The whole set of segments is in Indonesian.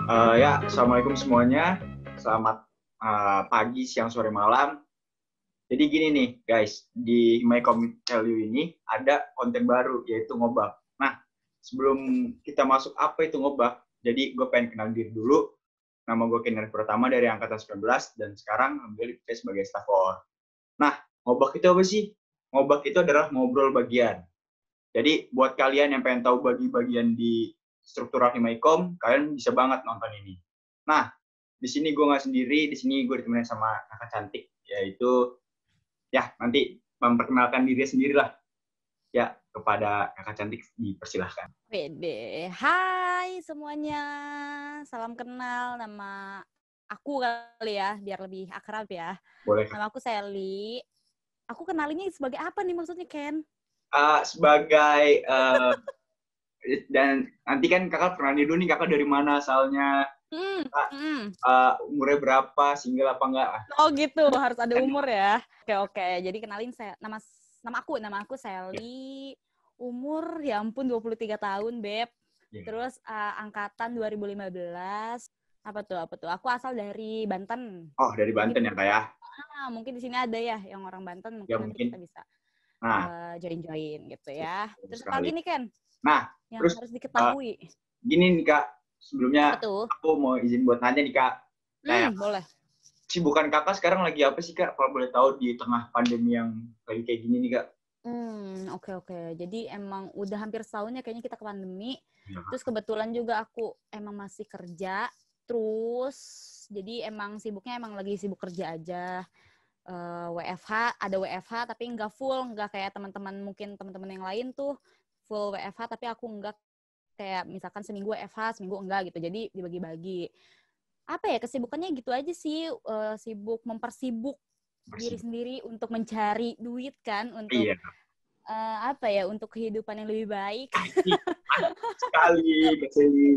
Assalamualaikum semuanya. Selamat pagi, siang, sore, malam. Jadi gini nih, guys, di Himaycom Value ini ada konten baru, yaitu ngobak. Nah, sebelum kita masuk apa itu ngobak, jadi gue pengen kenal diri dulu. Nama gue Kenan Pratama dari Angkatan 19, dan sekarang ambil sebagai staff OR. Nah, ngobak itu apa sih? Ngobak itu adalah ngobrol bagian. Jadi, buat kalian yang pengen tahu bagi-bagian di struktural Himaycom, kalian bisa banget nonton ini. Nah, di sini gue nggak sendiri, di sini gue ditemenin sama kakak cantik, yaitu nanti memperkenalkan diri sendiri lah. Ya, kepada kakak cantik dipersilahkan. Pede. Hai semuanya, salam kenal. Nama aku kali ya, biar lebih akrab ya. Boleh. Nama aku Sally. Aku kenalinnya sebagai apa nih maksudnya, Ken? Sebagai dan nanti kan kakak kenalin dulu nih, kakak dari mana asalnya, umurnya berapa, single apa enggak? Oh gitu, harus ada umur ya. Oke. Jadi kenalin saya, nama aku Sally. Umur ya ampun 23 tahun, Beb. Yeah. Terus angkatan 2015. Apa tuh? Aku asal dari Banten. Oh, dari Banten ya, Kak ya? Mungkin di sini ada ya yang orang Banten, nanti kita bisa join gitu ya. Terus apa lagi nih, Ken? Nah, yang terus harus diketahui. Gini nih, Kak. Sebelumnya aku mau izin buat nanya nih, Kak. Boleh. Sibukan kakak sekarang lagi apa sih, Kak? Kalau boleh tahu di tengah pandemi yang lagi kayak gini nih, Kak. Oke. Jadi emang udah hampir setahun ya kayaknya kita ke pandemi. Ya. Terus kebetulan juga aku emang masih kerja. Terus jadi emang sibuknya emang lagi sibuk kerja aja. Ada WFH tapi nggak full, nggak kayak mungkin teman-teman yang lain tuh full WFH, tapi aku nggak, kayak misalkan seminggu WFH, seminggu enggak gitu. Jadi dibagi-bagi. Apa ya, kesibukannya gitu aja sih, sibuk mempersibuk diri sendiri untuk mencari duit kan, untuk untuk kehidupan yang lebih baik. Sekali.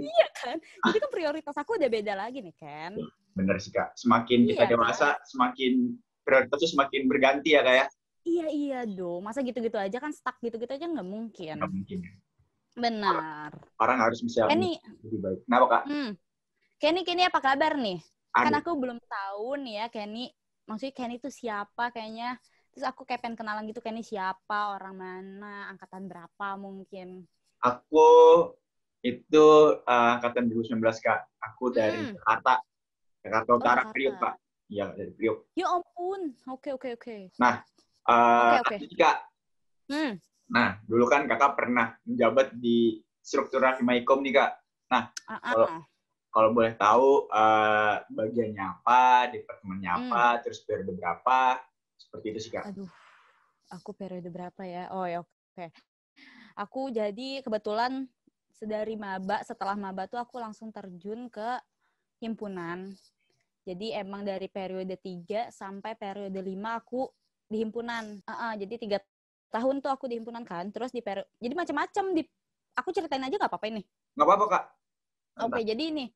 Iya kan? Jadi kan prioritas aku udah beda lagi nih, Ken. Bener sih, Kak. Semakin kita dewasa, semakin prioritasnya semakin berganti ya, Kak ya? Iya dong. Masa gitu-gitu aja kan, stuck gitu-gitu aja nggak mungkin. Nggak mungkin. Benar. Orang harus bisa lebih baik. Kenapa, Kak? Kenny apa kabar nih? Kan aku belum tahu nih ya, Kenny. Maksudnya Kenny itu siapa kayaknya. Terus aku kayak pengen kenalan gitu, Kenny siapa, orang mana, angkatan berapa mungkin. Aku itu angkatan 2019, Kak. Aku dari Jakarta Utara, Priok, Kak. Iya, dari Priok. Ya ampun. Oke. Nah, Kak. Nah, dulu kan kakak pernah menjabat di struktural Himaycom nih, Kak. Nah, kalau boleh tahu bagiannya apa, departemennya apa, terus periode berapa, seperti itu sih, Kak. Aduh, aku periode berapa ya? Oh ya, oke. Aku jadi kebetulan setelah maba tuh aku langsung terjun ke himpunan. Jadi emang dari periode 3 sampai periode 5 aku di himpunan. Jadi 3 tahun tuh aku di himpunan kan. Terus jadi macam-macam aku ceritain aja nggak apa-apa ini? Nggak apa-apa, Kak. Oke, jadi ini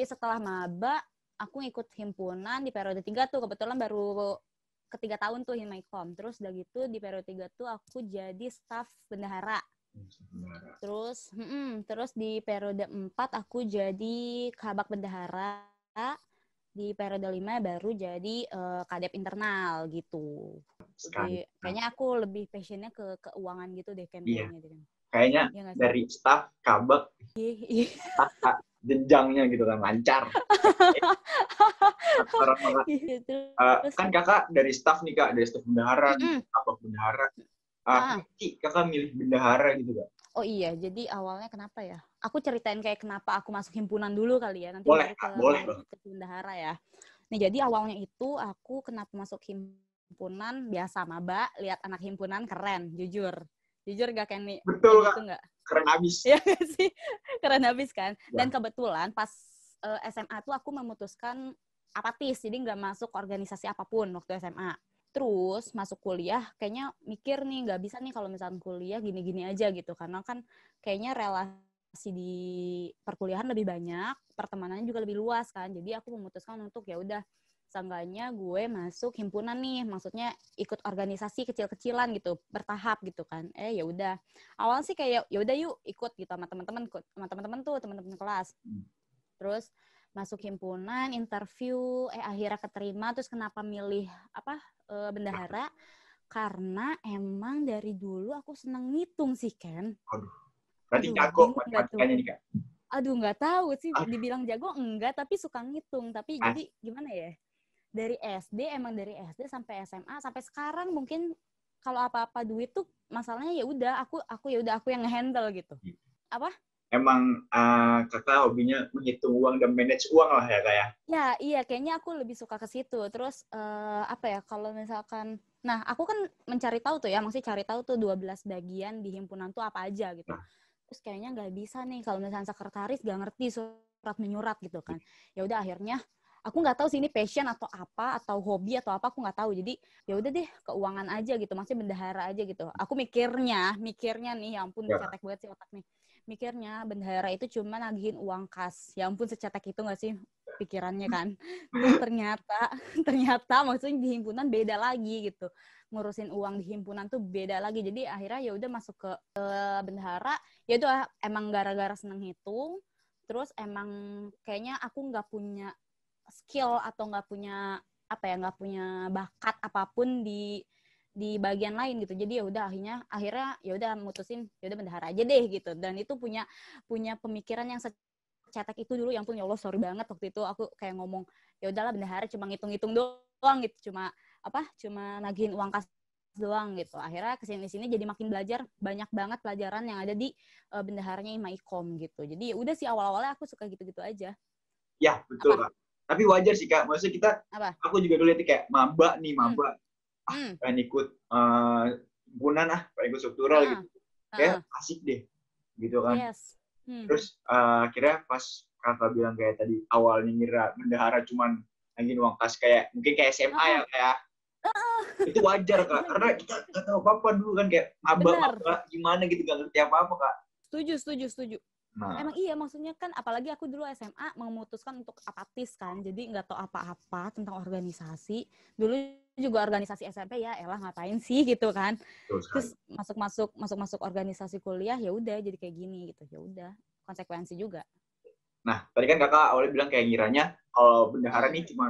setelah maba aku ngikut himpunan di periode 3 tuh, kebetulan baru ke-3 tahun tuh Himaycom. Terus udah gitu di periode 3 tuh aku jadi staf bendahara. Terus di periode 4 aku jadi kabak bendahara. Di periode 5 baru jadi kadep internal gitu. Jadi kayaknya aku lebih passionnya ke keuangan gitu deh, kayaknya dari staf kabak jenjangnya gitu kan, lancar. Kan kakak dari staf nih, Kak, dari staf bendahara, kabak bendahara. Kakak milih bendahara gitu, Kak? Oh iya, jadi awalnya kenapa ya? Aku ceritain kayak kenapa aku masuk himpunan dulu kali ya, nanti boleh ke bendahara ya. Nih, jadi awalnya itu aku kenapa masuk himpunan, biasa maba, lihat anak himpunan keren, jujur gak Kenny? Betul, Kak. Gitu gak? Keren abis. Ya sih, keren abis kan. Dan kebetulan pas SMA tuh aku memutuskan apatis, jadi nggak masuk organisasi apapun waktu SMA. Terus masuk kuliah, kayaknya mikir nih, nggak bisa nih kalau misalnya kuliah gini-gini aja gitu. Karena kan kayaknya relasi di perkuliahan lebih banyak, pertemanannya juga lebih luas kan. Jadi aku memutuskan untuk ya udah, seenggaknya gue masuk himpunan nih, maksudnya ikut organisasi kecil-kecilan gitu, bertahap gitu kan. Ya udah. Awal sih kayak ya udah yuk ikut gitu sama teman-teman tuh, teman-teman kelas. Terus masuk himpunan, interview, akhirnya keterima. Terus kenapa milih bendahara? Karena emang dari dulu aku seneng ngitung sih, Ken. Aduh, berarti Aduh, jago bingung nggak tuh? matematikanya nih Kak. Aduh, nggak tahu sih. Aduh, Dibilang jago enggak, tapi suka ngitung. Tapi as- jadi gimana ya? Dari SD sampai SMA sampai sekarang mungkin kalau apa-apa duit tuh masalahnya ya udah aku yang ngehandle gitu. Apa? emang Kakak hobinya menghitung uang dan manage uang lah ya Kak ya? Ya, iya kayaknya aku lebih suka ke situ. Terus kalau misalkan aku kan mencari tahu tuh ya, maksudnya cari tahu tuh 12 bagian di himpunan tuh apa aja gitu. Nah, Terus kayaknya nggak bisa nih kalau misalnya sekretaris nggak ngerti surat menyurat gitu kan. Ya udah akhirnya aku nggak tahu sih ini passion atau apa atau hobi atau apa, aku nggak tahu. Jadi ya udah deh keuangan aja gitu, maksudnya bendahara aja gitu. Aku mikirnya nih, ya ampun ya. cetek banget sih otak nih. Mikirnya bendahara itu cuma nagihin uang kas. Ya ampun secetek itu nggak sih pikirannya kan. Terus ternyata maksudnya di himpunan beda lagi gitu. Ngurusin uang di himpunan tuh beda lagi. Jadi akhirnya ya udah masuk ke bendahara. Ya itu emang gara-gara seneng hitung. Terus emang kayaknya aku nggak punya skill atau nggak punya bakat apapun di bagian lain gitu. Jadi ya udah akhirnya ya udah mutusin ya udah bendahara aja deh gitu. Dan itu punya pemikiran yang cetek itu dulu, yang pun ya Allah sorry banget waktu itu aku kayak ngomong ya udahlah bendahara cuma ngitung-ngitung doang gitu, cuma nagihin uang kas doang gitu. Akhirnya kesini-sini jadi makin belajar, banyak banget pelajaran yang ada di bendaharanya Imaikom gitu. Jadi ya udah sih awal-awalnya aku suka gitu-gitu aja. Ya, betul Apa? Kak. Tapi wajar sih Kak, maksudnya kita, Apa? aku juga dulu lihat kayak maba, Hmm. pengen ikut himpunan pengen ikut struktural gitu. Kayak asik deh, gitu kan. Yes. Terus akhirnya pas Kakak bilang kayak tadi, awalnya ngira bendahara cuman nagih uang kas kayak, mungkin kayak SMA ya kayak, itu wajar Kak, karena kita nggak tahu apa-apa dulu kan, kayak Benar. maba gimana gitu, nggak ngerti apa-apa Kak. Setuju. Nah, Emang iya, maksudnya kan apalagi aku dulu SMA memutuskan untuk apatis kan, jadi nggak tahu apa-apa tentang organisasi. Dulu juga organisasi SMP ya, elah ngapain sih gitu kan. betul sekali. Terus masuk organisasi kuliah ya udah jadi kayak gini gitu. Ya udah, konsekuensi juga. Nah, tadi kan Kakak awalnya bilang kayak ngiranya kalau bendahara Hmm. nih cuma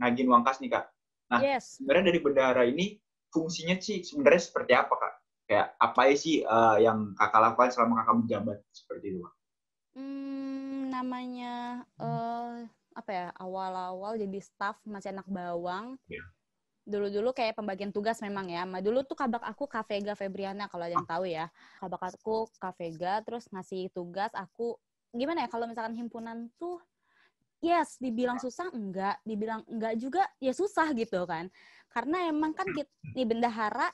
nagih uang kas nih Kak. Nah, Yes. sebenarnya dari bendahara ini fungsinya sih sebenarnya seperti apa Kak? Kayak apa sih yang Kakak lakukan selama Kakak menjabat seperti itu Kak? Namanya awal-awal jadi staff masih anak bawang. Ya. Dulu-dulu kayak pembagian tugas memang ya. Dulu tuh kabak aku Kak Vega Febriana kalau ada yang tahu ya. Kabak aku Kak Vega terus ngasih tugas aku gimana ya kalau misalkan himpunan tuh yes, dibilang susah enggak, dibilang enggak juga ya susah gitu kan. Karena emang kan nih bendahara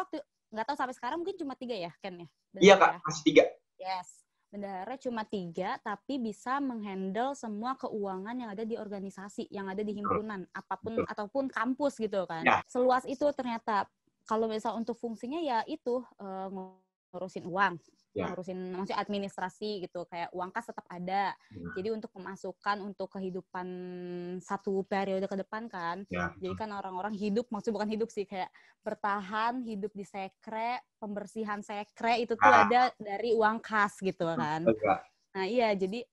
waktu nggak tahu sampai sekarang mungkin cuma 3 ya Ken ya. Iya Bendahara Kak, ya. masih 3. Yes. Bendahara cuma 3, tapi bisa menghandle semua keuangan yang ada di organisasi, yang ada di Betul, himpunan, apapun betul. ataupun kampus gitu kan. Ya, Seluas itu ternyata. Kalau misal untuk fungsinya ya itu ngurusin uang, ya. maksudnya administrasi gitu, kayak uang kas tetap ada. Ya, Jadi untuk pemasukan untuk kehidupan satu periode ke depan kan. ya. Jadi kan orang-orang hidup, maksudnya bukan hidup sih, kayak bertahan hidup di sekre, pembersihan sekre itu tuh ada dari uang kas gitu kan. Nah iya, jadi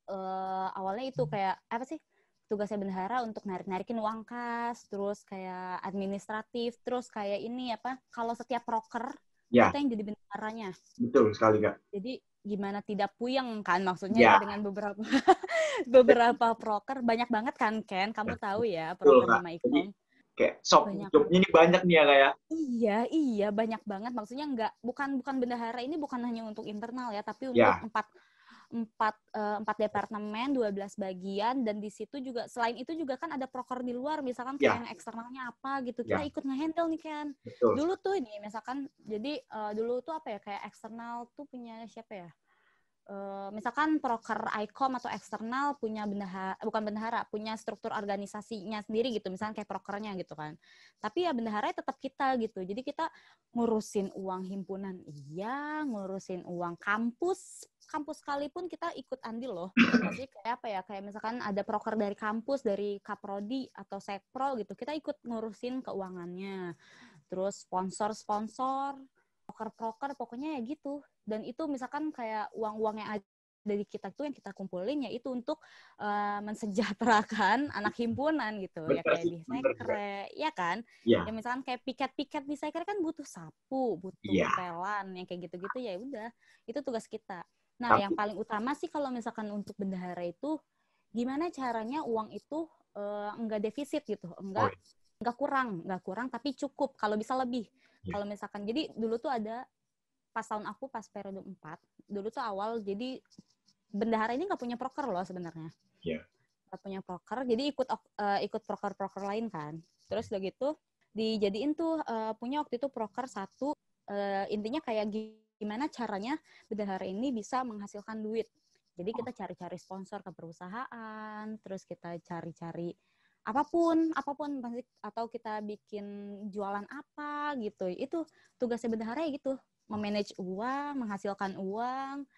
awalnya itu kayak apa sih, tugasnya bendahara untuk narik-narikin uang kas, terus kayak administratif, terus kayak ini kalau setiap proker Ya, kita yang jadi bendaharanya. betul sekali Kak. Jadi gimana tidak puyeng kan, maksudnya Ya, dengan beberapa proker, banyak banget kan Ken, kamu tahu ya betul proker di Kak. Jadi Maikom. kayak soft Banyak jobnya ini banyak nih ya Kak ya. Iya, banyak banget. Maksudnya bukan bendahara ini bukan hanya untuk internal ya, tapi untuk Ya, empat departemen, 12 bagian, dan di situ juga selain itu juga kan ada proker di luar, misalkan kayak ya, yang eksternalnya apa gitu, kita ya, ikut ngehandle nih kan. betul. Dulu tuh ini misalkan, jadi dulu tuh kayak eksternal tuh punya siapa ya? Misalkan proker ICOM atau eksternal punya punya struktur organisasinya sendiri gitu, misalkan kayak prokernya gitu kan. Tapi ya bendaharanya tetap kita gitu. Jadi kita ngurusin uang himpunan, iya, ngurusin uang kampus sekalipun kita ikut andil loh. Maksudnya kayak apa ya? Kayak misalkan ada proker dari kampus, dari Kaprodi atau Sekpro gitu, kita ikut ngurusin keuangannya. Terus sponsor, proker pokoknya ya gitu. Dan itu misalkan kayak uang-uang yang dari kita tuh yang kita kumpulin ya itu untuk mensejahterakan anak himpunan gitu. Ya kayak di sekre, ya kan? Iya. Ya misalkan kayak piket-piket di sekre kan butuh sapu, butuh pelan, yang kayak gitu-gitu ya udah. Itu tugas kita. Nah, yang paling utama sih kalau misalkan untuk bendahara itu gimana caranya uang itu enggak defisit gitu, enggak kurang tapi cukup, kalau bisa lebih. Kalau misalkan jadi dulu tuh ada pas tahun aku pas periode 4, dulu tuh awal jadi bendahara ini nggak punya proker loh sebenarnya. Iya. Nggak punya proker, jadi ikut proker-proker lain kan. Terus udah gitu dijadiin tuh punya waktu itu proker satu, intinya kayak gimana caranya bendahara ini bisa menghasilkan duit. Jadi kita cari-cari sponsor ke perusahaan, terus kita cari-cari apapun atau kita bikin jualan apa gitu. Itu tugasnya bendahara ya gitu, memanage uang, menghasilkan uang,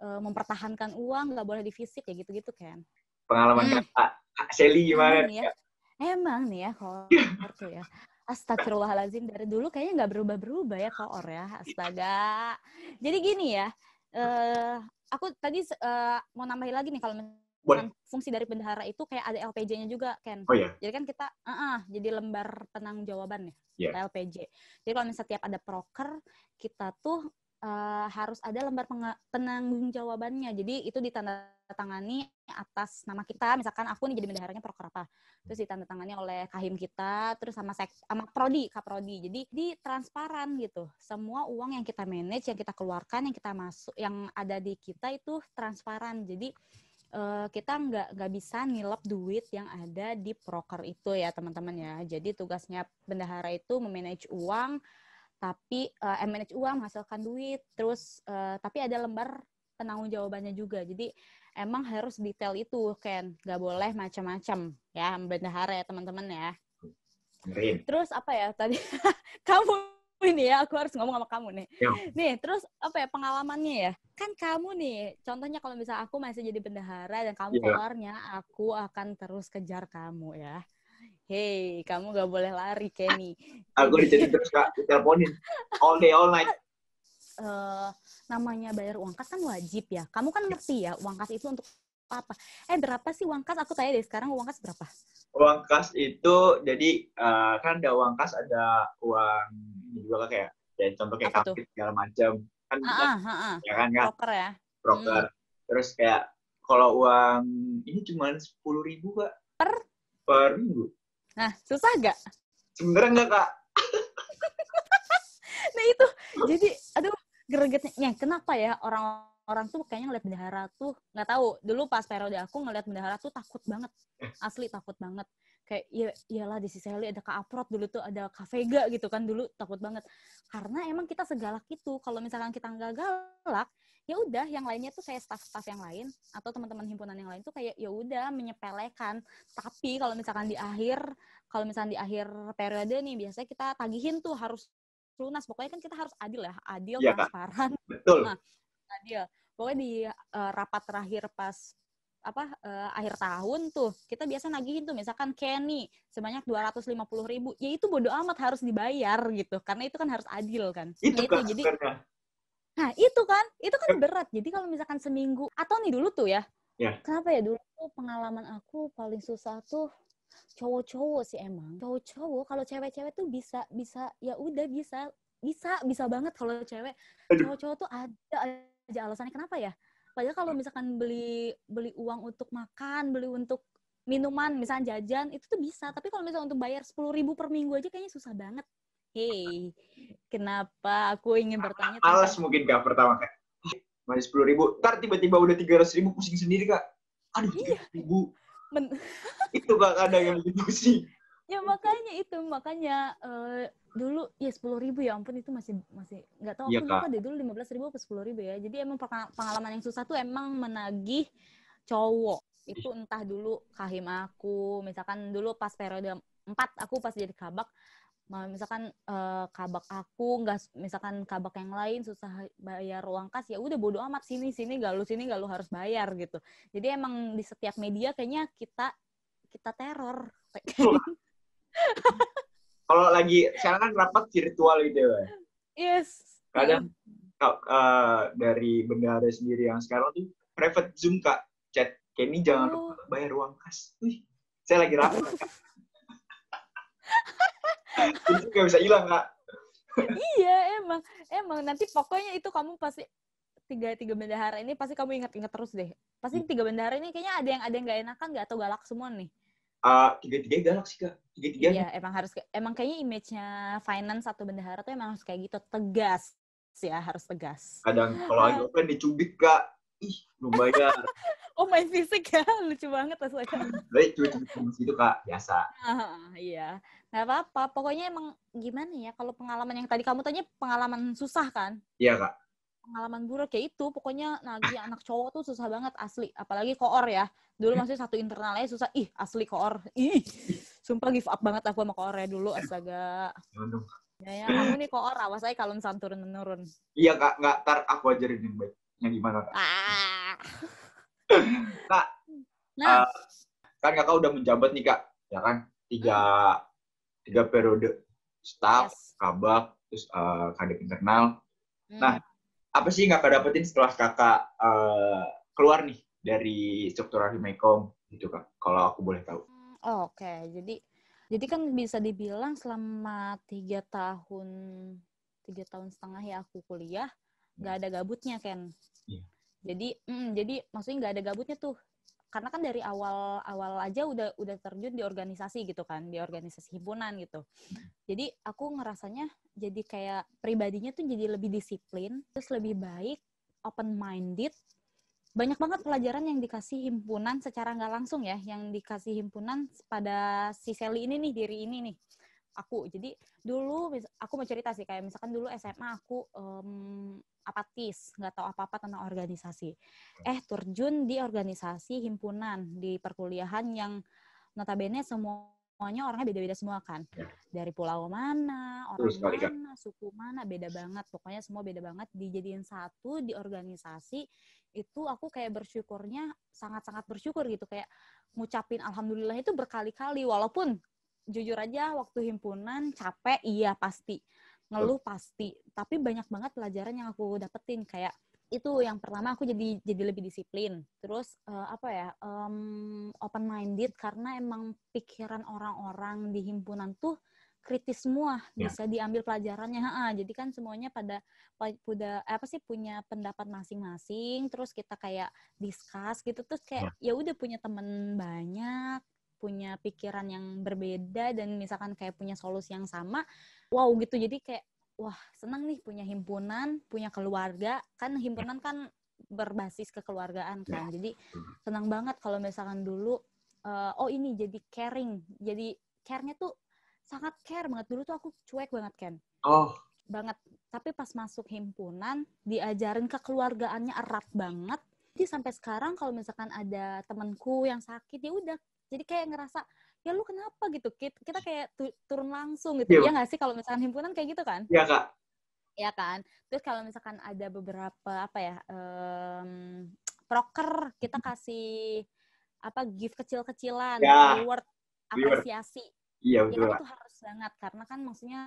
mempertahankan uang, nggak boleh defisit ya gitu-gitu kan. Pengalaman Kak Shelly gimana? Emang nih ya koor tuh ya. Astagfirullahaladzim, dari dulu kayaknya nggak berubah-berubah ya koor ya. Astaga. Jadi gini ya, aku tadi mau nambahin lagi nih kalau misalkan fungsi dari bendahara itu kayak ada LPJ-nya juga, Ken. Oh iya. Jadi kan kita jadi lembar penanggung-jawaban ya, LPJ. Jadi kalau misalnya setiap ada proker, kita tuh harus ada lembar penanggung-jawabannya. Jadi itu ditandatangani atas nama kita. Misalkan aku nih jadi bendaharanya proker apa. Terus ditandatangani oleh kahim kita, terus sama prodi, kaprodi. Jadi di transparan gitu. Semua uang yang kita manage, yang kita keluarkan, yang kita masuk, yang ada di kita itu transparan. Jadi kita nggak bisa nilep duit yang ada di proker itu ya teman-teman ya. Jadi tugasnya bendahara itu memanage uang, tapi manage uang, menghasilkan duit, terus tapi ada lembar penanggung jawabannya juga. Jadi emang harus detail itu, Ken. Nggak boleh macam-macam ya, bendahara ya teman-teman ya. Terus apa ya tadi kamu ini ya, aku harus ngomong sama kamu nih. Nih, terus apa ya pengalamannya ya? Kan kamu nih, contohnya kalau misalnya aku masih jadi bendahara dan kamu koornya, aku akan terus kejar kamu ya. Hey, kamu gak boleh lari, Kenny. Aku jadi terus Kak, diteleponin all day, all night. Namanya bayar uang kas kan wajib ya. Kamu kan ngerti ya, uang kas itu untuk apa? Berapa sih uang kas? Aku tanya deh, sekarang uang kas berapa? Uang kas itu, jadi kan ada uang kas, ada uang ini juga kayak contoh kayak kapit segala macam. Kan ya kan Kak? Broker ya? Broker. Terus kayak kalau uang ini cuma 10.000 Kak. Per minggu. Nah, susah gak? Sebenarnya enggak, Kak. Nah itu, jadi aduh gregetnya. Kenapa ya orang tuh kayaknya ngeliat bendahara tuh, nggak tahu. Dulu pas periode aku ngeliat bendahara tuh takut banget. Asli takut banget. Kayak, iyalah di Siseli ada Kak Aprot, dulu tuh ada Kak Vega gitu kan, dulu takut banget. Karena emang kita segalak itu. Kalau misalkan kita nggak galak, ya udah yang lainnya tuh kayak staff-staff yang lain atau teman-teman himpunan yang lain tuh kayak ya udah menyepelekan. Tapi kalau misalkan di akhir periode nih biasanya kita tagihin tuh harus lunas. Pokoknya kan kita harus adil ya, adil, ya, transparan. Betul. Nah, adil. Pokoknya di rapat terakhir pas akhir tahun tuh kita biasa nagihin tuh misalkan Kenny sebanyak 250.000, ya itu bodo amat harus dibayar gitu karena itu kan harus adil kan. Itu jadi nah itu kan berat. Jadi kalau misalkan seminggu atau nih dulu tuh ya. Kenapa ya dulu tuh pengalaman aku paling susah tuh cowok-cowok sih emang. Cowok-cowok, kalau cewek-cewek tuh bisa ya udah bisa banget. Kalau cewek, cowok-cowok tuh ada aja alasannya kenapa ya. Padahal kalau misalkan beli uang untuk makan, beli untuk minuman, misalnya jajan, itu tuh bisa. Tapi kalau misalnya untuk bayar 10.000 per minggu aja kayaknya susah banget. Hey, kenapa aku ingin bertanya? Males mungkin Kak pertama Kak. Masih 10.000, ntar tiba-tiba udah 300.000 pusing sendiri Kak. Aduh, 300.000. Itu Kak kadang yang lebih pusing. Ya makanya dulu ya 10.000 ya ampun, itu masih nggak tahu, aku lupa deh dulu 15.000 atau 10.000 ya. Jadi emang pengalaman yang susah tuh emang menagih cowok. Itu entah dulu kahim aku, misalkan dulu pas periode 4 aku pas jadi kabak, misalkan kabak aku misalkan kabak yang lain susah bayar uang kas, ya udah bodo amat, sini gak lu harus bayar gitu. Jadi emang di setiap media kayaknya kita teror. Kalau lagi sekarang kan rapat virtual gitu ya. Yes. Kadang dari bendahara sendiri yang sekarang tuh private Zoom Kak, chat. Kenny jangan lupa bayar uang kas. Wih, saya lagi rapat Kak. Itu nggak bisa hilang Kak. Iya, emang nanti pokoknya itu kamu pasti tiga bendahara ini pasti kamu ingat-ingat terus deh. Pasti tiga bendahara ini kayaknya ada yang nggak enakan nggak atau galak semua nih. Tiga-tiga galak sih Kak. Tiga-tiganya. Iya, emang kayaknya image-nya finance atau bendahara tuh emang harus kayak gitu, tegas ya, harus tegas. Kadang kalau lagi offline dicubit Kak. Ih, belum bayar. Oh, main fisik ya, lucu banget astaga. Baik, cubit gitu Kak, biasa. Iya, nggak apa-apa. Pokoknya emang gimana ya, kalau pengalaman yang tadi kamu tanya pengalaman susah kan? Iya Kak. Pengalaman buruk kayak itu, pokoknya nagih anak cowok tuh susah banget asli. Apalagi koor ya. Dulu masih satu internalnya susah. Ih, asli koor. Ih, sumpah give up banget aku sama koor ya dulu, astaga. Ya, kamu nih koor, awas aja kalau misalnya turun-menurun. Iya Kak, nggak, ntar aku ajarin yang baik. Yang gimana Kak? Kak, Nah, kan Kakak udah menjabat nih Kak, ya kan? Tiga periode. Staff, kabak, terus kadep internal. Nah, apa sih yang Kakak dapetin setelah Kakak keluar nih dari struktural Himaycom gitu Kak? Kalau aku boleh tahu. Oke. Jadi kan bisa dibilang selama 3 tahun setengah ya aku kuliah, nggak ada gabutnya Ken. Yeah. Jadi maksudnya nggak ada gabutnya tuh. Karena kan dari awal aja udah terjun di organisasi gitu kan, di organisasi himpunan gitu. Jadi aku ngerasanya jadi kayak pribadinya tuh jadi lebih disiplin, terus lebih baik, open minded. Banyak banget pelajaran yang dikasih himpunan secara nggak langsung ya, yang dikasih himpunan pada si Sally ini nih, diri ini nih. Aku, jadi dulu aku mau cerita sih, kayak misalkan dulu SMA aku apatis, nggak tahu apa-apa tentang organisasi. Terjun di organisasi himpunan di perkuliahan yang notabene semuanya orangnya beda-beda semua kan. Dari pulau mana, orang mana, suku mana, beda banget. Pokoknya semua beda banget. Dijadiin satu di organisasi, itu aku kayak bersyukurnya, sangat-sangat bersyukur gitu. Kayak ngucapin alhamdulillah itu berkali-kali. Walaupun jujur aja waktu himpunan capek, iya pasti. Ngeluh pasti. Tapi banyak banget pelajaran yang aku dapetin. Kayak itu yang pertama aku jadi lebih disiplin. Terus open minded karena emang pikiran orang-orang di himpunan tuh kritis semua, bisa diambil pelajarannya. Jadi kan semuanya pada punya pendapat masing-masing, terus kita kayak discuss gitu, terus kayak ya udah punya teman banyak, punya pikiran yang berbeda, dan misalkan kayak punya solusi yang sama, wow gitu. Jadi kayak wah, senang nih punya himpunan, punya keluarga. Kan himpunan kan berbasis kekeluargaan kan. Jadi senang banget kalau misalkan dulu, ini jadi caring. Jadi care-nya tuh sangat care banget. Dulu tuh aku cuek banget, Ken. Banget. Tapi pas masuk himpunan, diajarin kekeluargaannya erat banget. Jadi sampai sekarang kalau misalkan ada temanku yang sakit, ya udah. Jadi kayak ngerasa, ya lu kenapa gitu, kita kayak turun langsung gitu. Ya nggak sih kalau misalkan himpunan kayak gitu kan? Iya Kak. Ya kan. Terus kalau misalkan ada beberapa proker, kita kasih gift kecil-kecilan, reward, apresiasi. Iya betul. Itu harus banget, karena kan maksudnya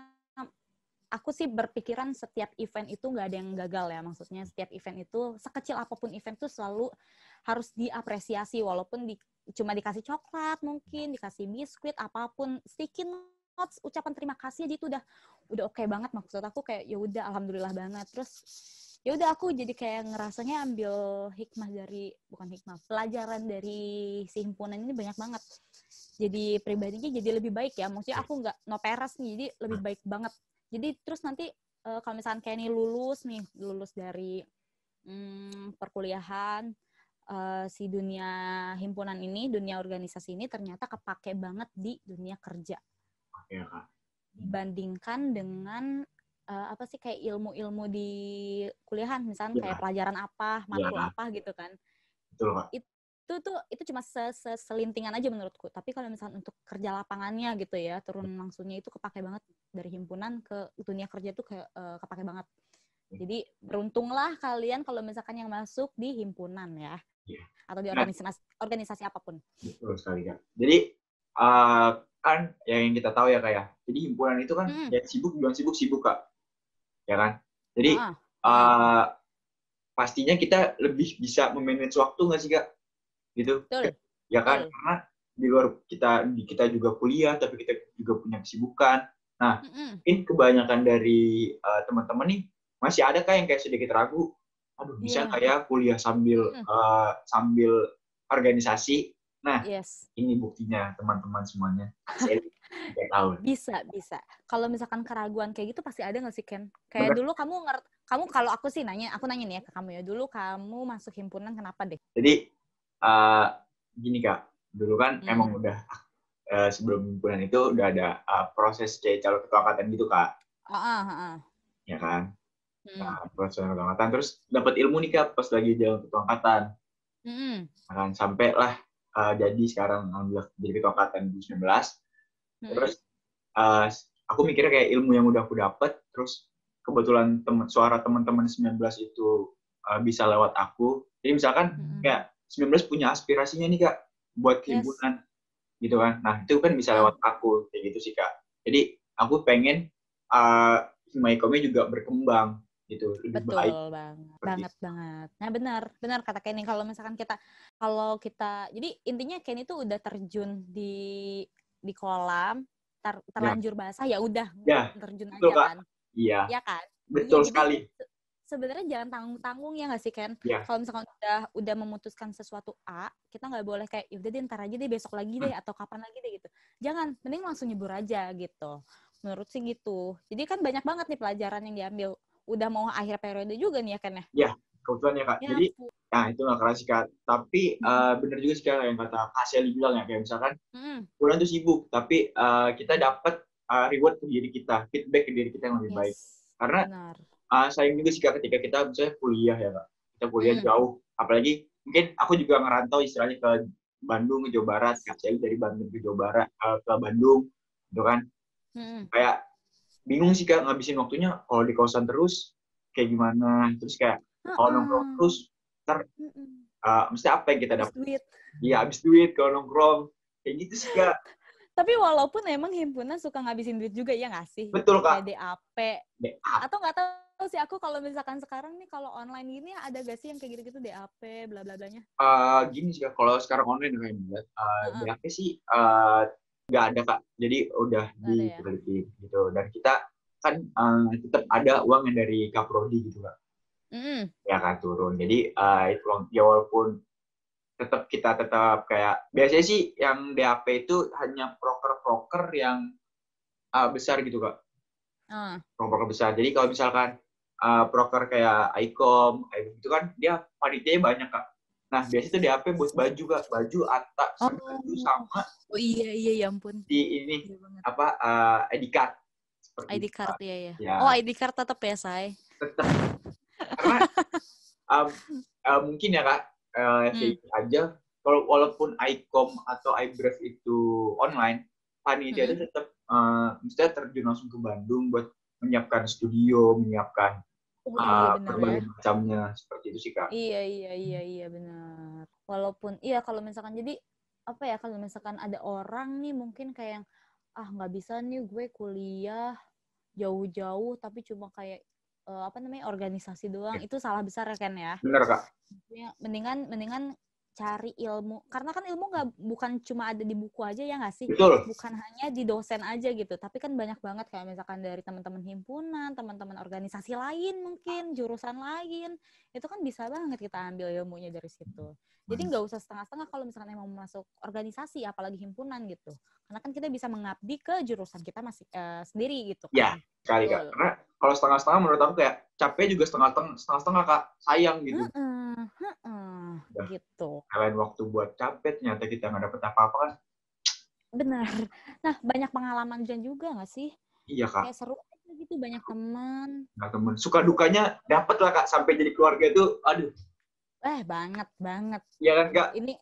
aku sih berpikiran setiap event itu nggak ada yang gagal ya. Maksudnya setiap event itu, sekecil apapun event itu selalu harus diapresiasi, walaupun cuma dikasih coklat mungkin, dikasih biskuit, apapun, sticky notes, ucapan terima kasih aja itu udah oke banget. Maksud aku kayak ya udah alhamdulillah banget. Terus ya udah aku jadi kayak ngerasanya ambil pelajaran dari si himpunan ini banyak banget. Jadi pribadinya jadi lebih baik ya. Maksudnya aku nggak no peres nih, jadi lebih baik banget. Jadi terus nanti kalau misalkan kayak ini lulus dari perkuliahan, si dunia himpunan ini, dunia organisasi ini ternyata kepake banget di dunia kerja. Dibandingkan dengan kayak ilmu-ilmu di kuliahan, misalnya kayak pelajaran apa, matkul apa gitu kan. Betul, Pak. Itu cuma selintingan aja menurutku. Tapi kalau misalnya untuk kerja lapangannya gitu ya, turun langsungnya itu kepake banget. Dari himpunan ke dunia kerja itu kepake banget. Jadi beruntunglah kalian kalau misalkan yang masuk di himpunan ya. Atau di organisasi apapun. Betul sekali, Kak. Jadi kan yang kita tahu ya, Kak ya. Jadi himpunan itu kan ya sibuk Kak. Ya kan? Jadi pastinya kita lebih bisa memanage waktu nggak sih Kak? Gitu. Betul. Ya kan? Betul. Karena di luar kita juga kuliah, tapi kita juga punya kesibukan. Nah, mungkin kebanyakan dari teman-teman nih masih ada Kak yang kayak sedikit ragu, aduh bisa nggak ya kuliah sambil organisasi? Nah, Yes. ini buktinya teman-teman semuanya. Saya tahu. Bisa. Kalau misalkan keraguan kayak gitu pasti ada nggak sih, Ken? Kayak Bener. dulu kamu kalau aku nanya nih ya ke kamu ya. Dulu kamu masuk himpunan kenapa deh? Jadi gini Kak, dulu kan emang udah sebelum himpunan itu udah ada proses kayak calon ketua angkatan gitu Kak. Ya kan? Nah, proses calon ketua angkatan terus dapat ilmu nih Kak pas lagi jalan ketua angkatan. Nah, sampai lah jadi sekarang alhamdulillah jadi ketua angkatan 2019. Terus aku mikirnya kayak ilmu yang udah aku dapat, terus kebetulan suara teman-teman 19 itu bisa lewat aku. Jadi misalkan kayak 19 punya aspirasinya nih Kak buat himpunan gitu kan. Nah, itu kan bisa lewat aku kayak gitu sih Kak. Jadi aku pengen Himaikomnya juga berkembang gitu, lebih baik. Betul banget. Nah benar kata Kenny, kalau misalkan kita jadi intinya Kenny itu udah terjun di kolam terlanjur basah ya udah terjun betul, aja Kak. kan. Iya. Ya kan? Betul Jadi sekali. sebenarnya jangan tanggung-tanggung ya nggak sih Ken? Kalau misalkan udah memutuskan sesuatu A, kita nggak boleh kayak yaudah deh ntar aja deh besok lagi deh atau kapan lagi deh gitu. Jangan, mending langsung nyebur aja gitu. Menurut sih gitu. Jadi kan banyak banget nih pelajaran yang diambil. Udah mau akhir periode juga nih ya Ken ya? Iya, kebetulan ya Kak. Jadi itu nggak keras sih Kak. Tapi bener juga sih Kak yang kata Kak Sally bilang ya, kayak misalkan bulan tuh sibuk, tapi kita dapat reward ke diri kita, feedback ke diri kita yang lebih baik. Karena sayang juga sih Kak ketika kita misalnya kuliah ya Kak. Kita kuliah jauh. Apalagi mungkin aku juga ngerantau istilahnya ke Bandung, ke Jawa Barat. Kak Sally dari Bandung ke Jawa Barat, ke Bandung. Gitu kan. Kayak bingung sih Kak ngabisin waktunya kalau di kosan terus kayak gimana. Terus kayak kalau nongkrong terus ntar mesti apa yang kita dapat? Iya, habis duit kalau nongkrong. Kayak gitu sih Kak. Tapi walaupun emang himpunan suka ngabisin duit juga, ya nggak sih? Betul, Kak. Kayak DAP. Atau nggak tahu sih aku kalau misalkan sekarang nih, kalau online gini ada gak sih yang kayak gitu-gitu DAP, bla-bla-blanya? Gini sih, Kak. Kalau sekarang online kayaknya, DAP sih nggak ada, Kak. Jadi udah diteliti gitu. Dan kita kan tetap ada uang yang dari Kaprodi gitu, Kak. Ya kan, turun. Jadi ya walaupun kita tetap kayak biasanya sih yang DAP itu hanya proker-proker yang besar gitu Kak. Proker besar. Jadi kalau misalkan proker kayak ICOM itu kan dia panitianya banyak Kak. Nah biasanya itu DAP buat baju Kak, baju atak baju sama. Oh iya ya ampun. Di ini apa ID card. ID card ya. Oh ID card tetap ya say. Tetap. Karena mungkin ya Kak kayak aja. Kalau walaupun ICOM atau iBref itu online, panitia itu tetap mestinya terjun langsung ke Bandung buat menyiapkan studio, menyiapkan berbagai macamnya seperti itu sih Kak. Iya benar. Walaupun kalau misalkan jadi apa ya, kalau misalkan ada orang nih mungkin kayak nggak bisa nih gue kuliah jauh-jauh tapi cuma kayak organisasi doang, itu salah besar kan ya. Benar Kak. Mendingan cari ilmu, karena kan ilmu bukan cuma ada di buku aja ya nggak sih? Betul. Bukan hanya di dosen aja gitu, tapi kan banyak banget kayak misalkan dari teman-teman himpunan, teman-teman organisasi lain mungkin, jurusan lain, itu kan bisa banget kita ambil ilmunya dari situ. Jadi nggak usah setengah-setengah kalau misalkan emang mau masuk organisasi, apalagi himpunan gitu. Karena kan kita bisa mengabdi ke jurusan kita sendiri gitu kan. Ya, sekali Kak. Karena kalau setengah-setengah menurut aku kayak capek juga setengah-setengah Kak. Sayang gitu. Gitu. Kalian waktu buat capek, ternyata kita nggak dapet apa-apa kan. Benar. Nah, banyak pengalaman juga nggak sih? Iya Kak. Kayak seru gitu, banyak teman. Nah, teman. Suka dukanya dapet lah Kak, sampai jadi keluarga itu, aduh. Banget. Iya kan Kak? Ini,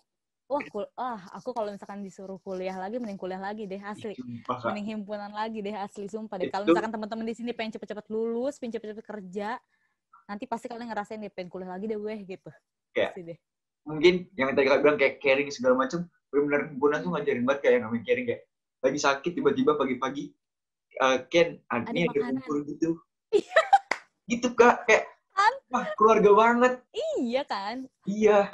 aku kalau misalkan disuruh kuliah lagi, mending kuliah lagi deh, asli. Sumpah, mending himpunan lagi deh, asli, sumpah deh. Kalau misalkan teman-teman di sini pengen cepet-cepet lulus, pengen cepet-cepet kerja, nanti pasti kalian ngerasain deh, pengen kuliah lagi deh, gitu. Kayak, pasti deh. Mungkin yang tadi Kak bilang kayak caring segala macam, benar-benar himpunan tuh ngajarin banget kayak namanya caring, kayak lagi sakit tiba-tiba pagi-pagi Ken, ini ada kumpul gitu. Gitu Kak, kayak Kan? Wah, keluarga banget. Iya kan? Iya.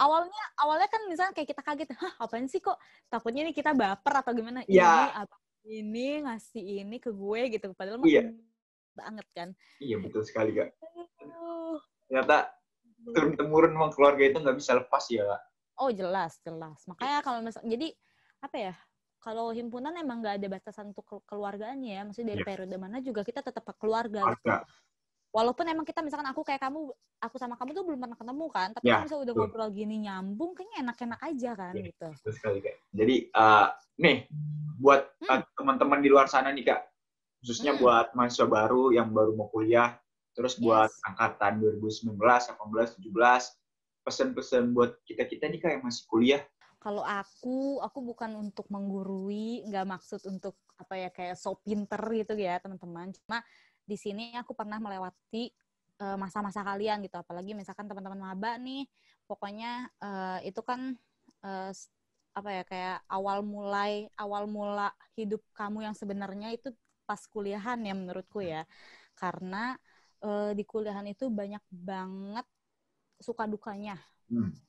Awalnya kan misalnya kayak kita kaget, hah apaan sih kok takutnya nih kita baper atau gimana? Iya. Ini ngasih ini ke gue gitu. Padahal mah Iya. banget kan. Iya, betul sekali, Kak. Aduh. Ternyata turun-temurun memang keluarga itu nggak bisa lepas ya, Kak. Oh jelas. Makanya kalau misalnya, jadi apa ya? Kalau himpunan emang nggak ada batasan untuk keluarganya ya. Maksudnya dari periode mana juga kita tetap keluarga gitu. Walaupun emang kita misalkan aku sama kamu tuh belum pernah ketemu kan. Tapi kalau misalnya udah ngobrol gini nyambung, kayaknya enak-enak aja kan gitu. Betul sekali, Kak. Jadi nih buat teman-teman di luar sana nih, Kak. Khususnya buat mahasiswa baru yang baru mau kuliah. Terus buat angkatan 2019, 18, 17. Pesan-pesan buat kita-kita nih, Kak, yang masih kuliah. Kalau aku bukan untuk menggurui, nggak maksud untuk apa ya kayak so pinter gitu ya teman-teman. Cuma di sini aku pernah melewati masa-masa kalian gitu. Apalagi misalkan teman-teman maba nih, pokoknya itu kan apa ya kayak awal mula hidup kamu yang sebenarnya itu pas kuliahan ya menurutku ya. Karena di kuliahan itu banyak banget suka dukanya.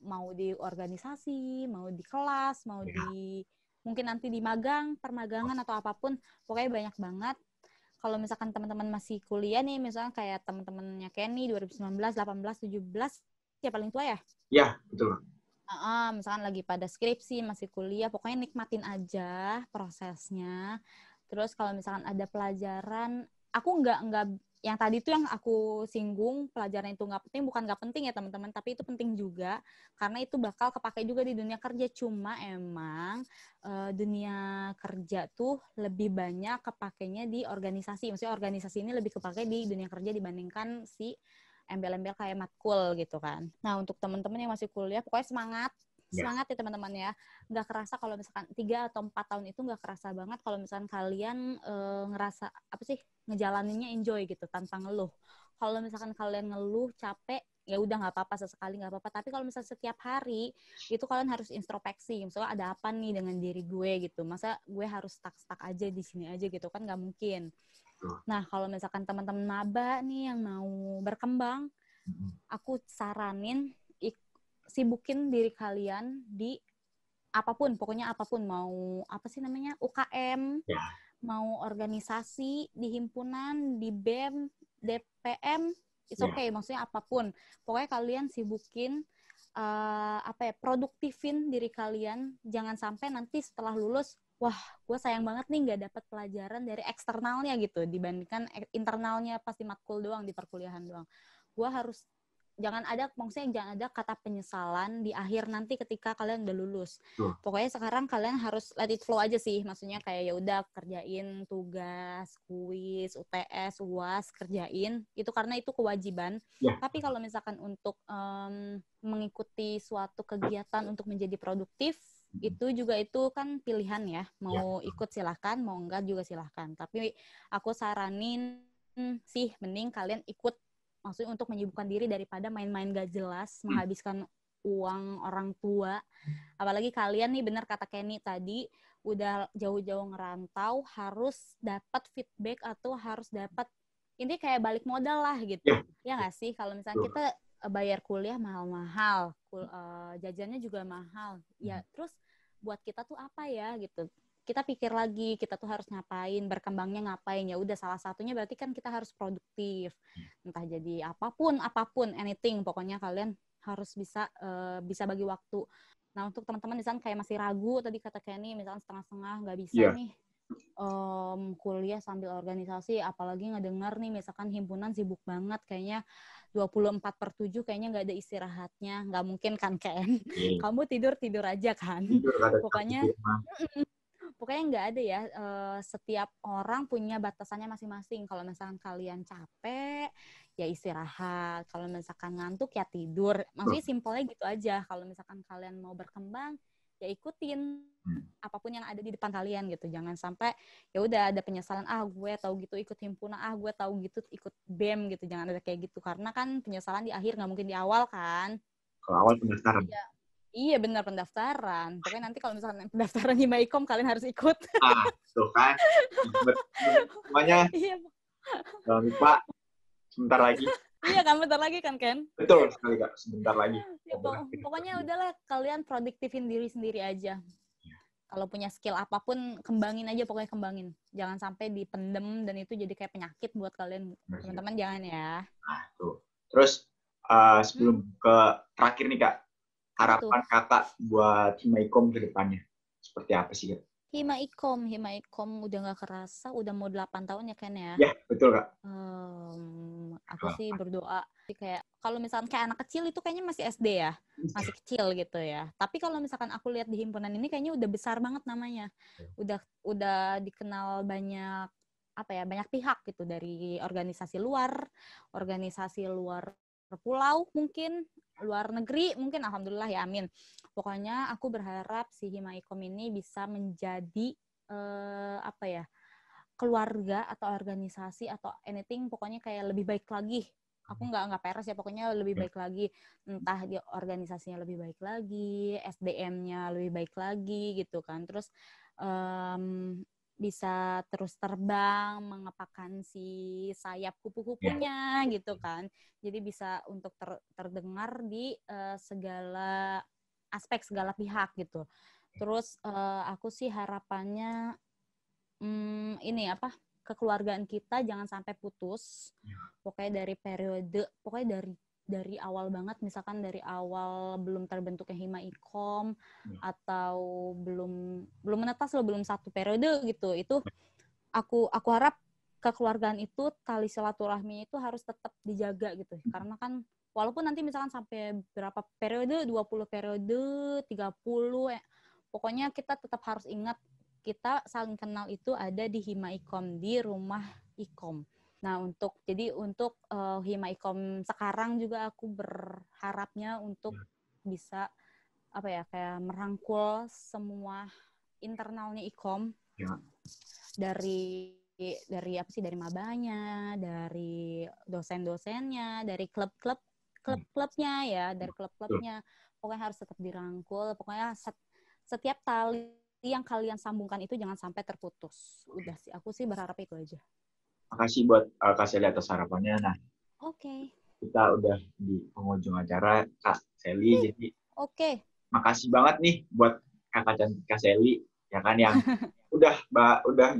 Mau di organisasi, mau di kelas, mau di mungkin nanti di permagangan atau apapun, pokoknya banyak banget. Kalau misalkan teman-teman masih kuliah nih, misalnya kayak teman-temannya Kenny 2019, 18, 17, ya paling tua ya? Iya, betul. Misalkan lagi pada skripsi, masih kuliah, pokoknya nikmatin aja prosesnya. Terus kalau misalkan ada pelajaran, aku nggak yang tadi tuh yang aku singgung, pelajaran itu nggak penting, bukan nggak penting ya teman-teman, tapi itu penting juga, karena itu bakal kepake juga di dunia kerja. Cuma emang dunia kerja tuh lebih banyak kepakainya di organisasi. Maksudnya organisasi ini lebih kepake di dunia kerja dibandingkan si embel-embel kayak matkul gitu kan. Nah untuk teman-teman yang masih kuliah, pokoknya semangat ya teman-teman ya. Nggak kerasa kalau misalkan 3 atau 4 tahun itu nggak kerasa banget kalau misalkan kalian ngerasa apa sih ngejalaninnya enjoy gitu tanpa ngeluh. Kalau misalkan kalian ngeluh capek, ya udah nggak apa-apa, sesekali nggak apa-apa. Tapi kalau misalnya setiap hari itu kalian harus introspeksi. Misalnya ada apa nih dengan diri gue gitu. Masa gue harus stuck aja di sini aja gitu kan, nggak mungkin. Nah kalau misalkan teman-teman maba nih yang mau berkembang, aku saranin sibukin diri kalian di apapun, pokoknya apapun, mau apa sih namanya, UKM, mau organisasi, di himpunan, di BEM, DPM, it's okay, maksudnya apapun. Pokoknya kalian sibukin, produktifin diri kalian, jangan sampai nanti setelah lulus, wah, gue sayang banget nih nggak dapat pelajaran dari eksternalnya gitu, dibandingkan internalnya pas di matkul doang, di perkuliahan doang. Gue harus jangan ada kata penyesalan di akhir nanti ketika kalian udah lulus. Pokoknya sekarang kalian harus let it flow aja sih. Maksudnya kayak ya udah kerjain tugas, kuis, UTS, UAS, kerjain. Itu karena itu kewajiban. Tapi kalau misalkan untuk mengikuti suatu kegiatan untuk menjadi produktif, itu kan pilihan ya. Mau ikut silahkan, mau enggak juga silahkan. Tapi aku saranin sih mending kalian ikut, maksudnya untuk menyibukkan diri daripada main-main gak jelas, menghabiskan uang orang tua. Apalagi kalian nih, benar kata Kenny tadi, udah jauh-jauh ngerantau, harus dapat feedback atau harus dapat, ini kayak balik modal lah gitu. Ya nggak sih? Kalau misalnya kita bayar kuliah mahal-mahal, jajannya juga mahal. Ya terus buat kita tuh apa ya gitu. Kita pikir lagi, kita tuh harus ngapain, berkembangnya ngapain. Ya udah, salah satunya berarti kan kita harus produktif. Entah jadi apapun, anything. Pokoknya kalian harus bisa bagi waktu. Nah, untuk teman-teman misalnya kayak masih ragu, tadi kata Kenny, misalnya setengah-setengah, nggak bisa nih kuliah sambil organisasi, apalagi ngedengar nih, misalkan himpunan sibuk banget, kayaknya 24/7, kayaknya nggak ada istirahatnya. Nggak mungkin kan, Ken? Kamu tidur aja kan? Pokoknya nggak ada ya, setiap orang punya batasannya masing-masing. Kalau misalkan kalian capek, ya istirahat. Kalau misalkan ngantuk, ya tidur. Maksudnya simpelnya gitu aja. Kalau misalkan kalian mau berkembang, ya ikutin apapun yang ada di depan kalian gitu. Jangan sampai ya udah ada penyesalan, gue tahu gitu ikut himpunan, gue tahu gitu ikut BEM gitu. Jangan ada kayak gitu. Karena kan penyesalan di akhir, nggak mungkin di awal kan. Kalau awal pendaftaran. Iya benar, pendaftaran. Pokoknya nanti kalau misalnya pendaftaran di Maikom, kalian harus ikut. Tuh kan. Semuanya. Jangan lupa sebentar lagi. Iya kan, bentar lagi kan, Ken? Betul sekali Kak, sebentar lagi. Ya, pokoknya udahlah, kalian produktifin diri sendiri aja. Kalau punya skill apapun, kembangin aja, pokoknya kembangin. Jangan sampai dipendem dan itu jadi kayak penyakit buat kalian. Teman-teman jangan ya. Nah, tuh. Terus sebelum ke terakhir nih Kak, harapan Kakak buat Himaikom ke depannya seperti apa sih Kak? Himaikom udah nggak kerasa, udah mau 8 tahun ya Ken ya. Ya, betul Kak. Aku sih berdoa kayak kalau misalkan kayak anak kecil itu kayaknya masih SD ya, masih kecil gitu ya. Tapi kalau misalkan aku lihat di himpunan ini kayaknya udah besar banget namanya. Udah dikenal banyak banyak pihak gitu, dari organisasi luar pulau mungkin, luar negeri mungkin, alhamdulillah ya, amin. Pokoknya aku berharap si Himaikom ini bisa menjadi keluarga atau organisasi atau anything, pokoknya kayak lebih baik lagi. Aku nggak peres ya, pokoknya lebih baik lagi. Entah dia organisasinya lebih baik lagi, SDM-nya lebih baik lagi gitu kan. Terus bisa terus terbang, mengepakkan si sayap kupu-kupunya gitu kan. Jadi bisa untuk terdengar di segala aspek, segala pihak gitu. Terus aku sih harapannya kekeluargaan kita jangan sampai putus. Pokoknya dari awal banget, misalkan dari awal belum terbentuknya Himaikom atau belum menetas loh, belum 1 periode gitu. Itu aku harap kekeluargaan itu, tali silaturahmi itu harus tetap dijaga gitu. Karena kan walaupun nanti misalkan sampai berapa periode, 20 periode, 30, pokoknya kita tetap harus ingat kita saling kenal itu ada di Himaikom, di rumah Ikom. Nah, untuk Himaikom sekarang juga aku berharapnya untuk bisa kayak merangkul semua internalnya Ikom. Dari mabanya, dari dosen-dosennya, dari klub-klubnya ya, dari klub-klubnya. Pokoknya harus tetap dirangkul. Pokoknya setiap tali yang kalian sambungkan itu jangan sampai terputus. Udah sih, aku sih berharap itu aja. Makasih buat Kak Sally atas harapannya. Nah, kita udah di penghujung acara Kak Sally. Jadi, makasih banget nih buat Kakak cantik Kak Sally, ya kan, yang udah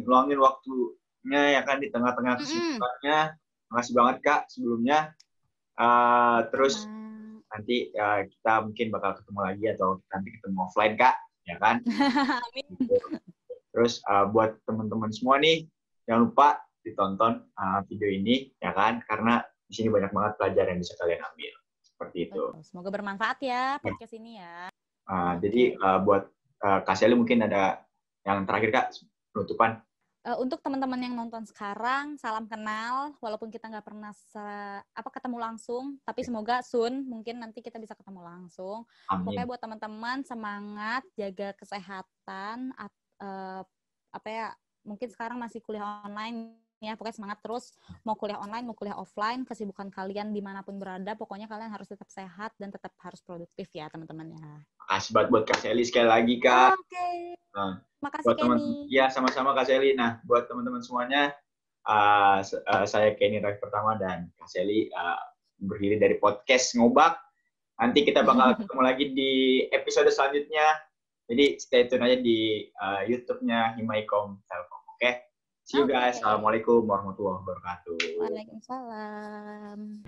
ngeluangin waktunya ya kan di tengah-tengah kesibukannya. Makasih banget Kak sebelumnya. Terus nanti kita mungkin bakal ketemu lagi atau nanti ketemu offline Kak, ya kan? Amin. Terus buat teman-teman semua nih, jangan lupa ditonton video ini, ya kan? Karena di sini banyak banget pelajaran yang bisa kalian ambil. Seperti itu. Semoga bermanfaat ya podcast ini ya. Jadi buat Kak Sally mungkin ada yang terakhir Kak, penutupan. Untuk teman-teman yang nonton sekarang, salam kenal. Walaupun kita nggak pernah ketemu langsung, tapi semoga soon mungkin nanti kita bisa ketemu langsung. Amin. Pokoknya buat teman-teman semangat, jaga kesehatan. Mungkin sekarang masih kuliah online ya. Pokoknya semangat terus. Mau kuliah online, mau kuliah offline, kesibukan kalian dimanapun berada, pokoknya kalian harus tetap sehat dan tetap harus produktif ya teman-teman ya. Makasih banget buat Kak Sally sekali lagi Kak. Makasih Kenny. Ya, sama-sama Kak Sally. Nah, buat teman-teman semuanya, saya Kenny Raif Pertama dan Kak Sally berdiri dari podcast Ngobak. Nanti kita bakal ketemu lagi di episode selanjutnya. Jadi stay tune aja di YouTube-nya Himaikom Telkom. Oke? See you guys. Assalamualaikum warahmatullahi wabarakatuh. Waalaikumsalam.